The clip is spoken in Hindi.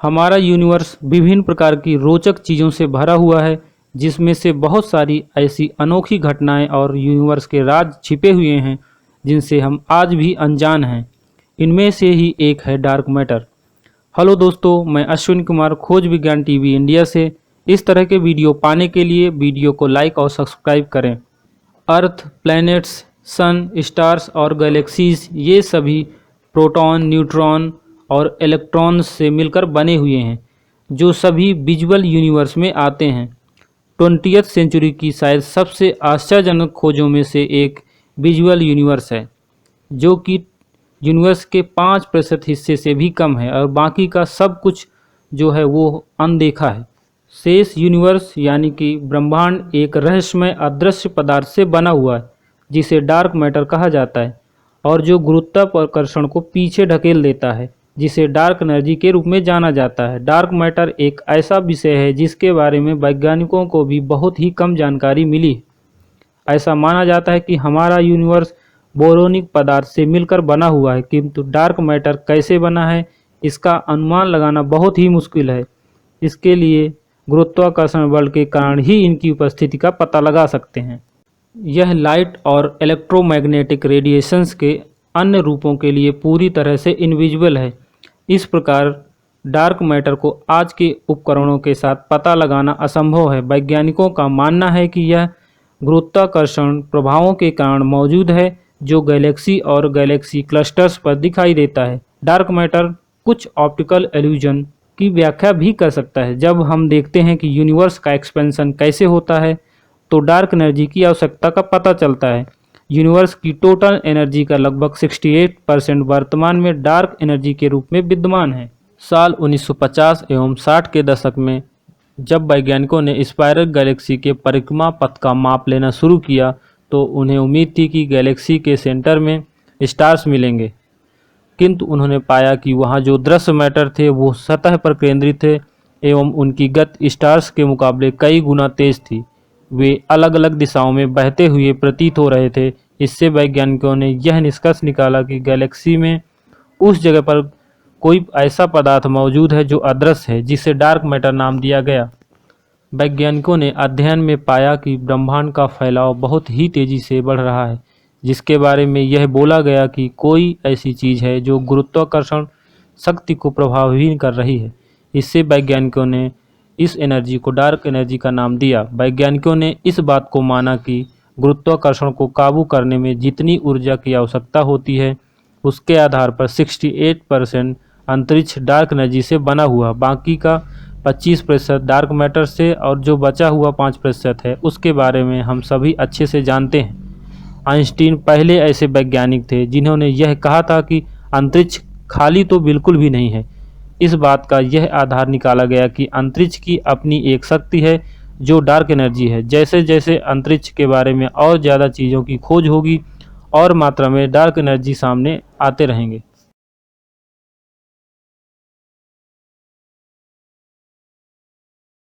हमारा यूनिवर्स विभिन्न प्रकार की रोचक चीज़ों से भरा हुआ है, जिसमें से बहुत सारी ऐसी अनोखी घटनाएं और यूनिवर्स के राज छिपे हुए हैं जिनसे हम आज भी अनजान हैं। इनमें से ही एक है डार्क मैटर। हेलो दोस्तों, मैं अश्विन कुमार खोज विज्ञान टीवी इंडिया से। इस तरह के वीडियो पाने के लिए वीडियो को लाइक और सब्सक्राइब करें। अर्थ, प्लैनेट्स, सन, स्टार्स और गैलेक्सीज ये सभी प्रोटॉन, न्यूट्रॉन और इलेक्ट्रॉन्स से मिलकर बने हुए हैं, जो सभी विजुअल यूनिवर्स में आते हैं। 20वीं सेंचुरी की शायद सबसे आश्चर्यजनक खोजों में से एक विजुअल यूनिवर्स है, जो कि यूनिवर्स के 5% हिस्से से भी कम है और बाकी का सब कुछ जो है वो अनदेखा है। शेष यूनिवर्स यानी कि ब्रह्मांड एक रहस्यमय अदृश्य पदार्थ से बना हुआ है, जिसे डार्क मैटर कहा जाता है, और जो गुरुत्वाकर्षण को पीछे ढकेल देता है, जिसे डार्क एनर्जी के रूप में जाना जाता है। डार्क मैटर एक ऐसा विषय है जिसके बारे में वैज्ञानिकों को भी बहुत ही कम जानकारी मिली। ऐसा माना जाता है कि हमारा यूनिवर्स बोरोनिक पदार्थ से मिलकर बना हुआ है, किंतु डार्क मैटर कैसे बना है इसका अनुमान लगाना बहुत ही मुश्किल है। इसके लिए गुरुत्वाकर्षण बल के कारण ही इनकी उपस्थिति का पता लगा सकते हैं। यह लाइट और इलेक्ट्रोमैग्नेटिक रेडिएशंस के अन्य रूपों के लिए पूरी तरह से इनविजिबल है। इस प्रकार डार्क मैटर को आज के उपकरणों के साथ पता लगाना असंभव है। वैज्ञानिकों का मानना है कि यह गुरुत्वाकर्षण प्रभावों के कारण मौजूद है, जो गैलेक्सी और गैलेक्सी क्लस्टर्स पर दिखाई देता है। डार्क मैटर कुछ ऑप्टिकल इल्यूजन की व्याख्या भी कर सकता है। जब हम देखते हैं कि यूनिवर्स का एक्सपेंशन कैसे होता है, तो डार्क एनर्जी की आवश्यकता का पता चलता है। यूनिवर्स की टोटल एनर्जी का लगभग 68% वर्तमान में डार्क एनर्जी के रूप में विद्यमान है। साल 1950 एवं 60 के दशक में जब वैज्ञानिकों ने स्पाइरल गैलेक्सी के परिक्रमा पथ का माप लेना शुरू किया, तो उन्हें उम्मीद थी कि गैलेक्सी के सेंटर में स्टार्स मिलेंगे, किंतु उन्होंने पाया कि वहां जो दृश्य मैटर थे वो सतह पर केंद्रित थे एवं उनकी गति स्टार्स के मुकाबले कई गुना तेज थी। वे अलग अलग दिशाओं में बहते हुए प्रतीत हो रहे थे। इससे वैज्ञानिकों ने यह निष्कर्ष निकाला कि गैलेक्सी में उस जगह पर कोई ऐसा पदार्थ मौजूद है जो अदृश्य है, जिसे डार्क मैटर नाम दिया गया। वैज्ञानिकों ने अध्ययन में पाया कि ब्रह्मांड का फैलाव बहुत ही तेजी से बढ़ रहा है, जिसके बारे में यह बोला गया कि कोई ऐसी चीज़ है जो गुरुत्वाकर्षण शक्ति को प्रभावित कर रही है। इससे वैज्ञानिकों ने इस एनर्जी को डार्क एनर्जी का नाम दिया। वैज्ञानिकों ने इस बात को माना कि गुरुत्वाकर्षण को काबू करने में जितनी ऊर्जा की आवश्यकता होती है, उसके आधार पर 68% अंतरिक्ष डार्क एनर्जी से बना हुआ, बाकी का 25% डार्क मैटर से, और जो बचा हुआ 5% है उसके बारे में हम सभी अच्छे से जानते हैं। आइंस्टीन पहले ऐसे वैज्ञानिक थे जिन्होंने यह कहा था कि अंतरिक्ष खाली तो बिल्कुल भी नहीं है। इस बात का यह आधार निकाला गया कि अंतरिक्ष की अपनी एक शक्ति है जो डार्क एनर्जी है। जैसे जैसे अंतरिक्ष के बारे में और ज़्यादा चीज़ों की खोज होगी और मात्रा में डार्क एनर्जी सामने आते रहेंगे।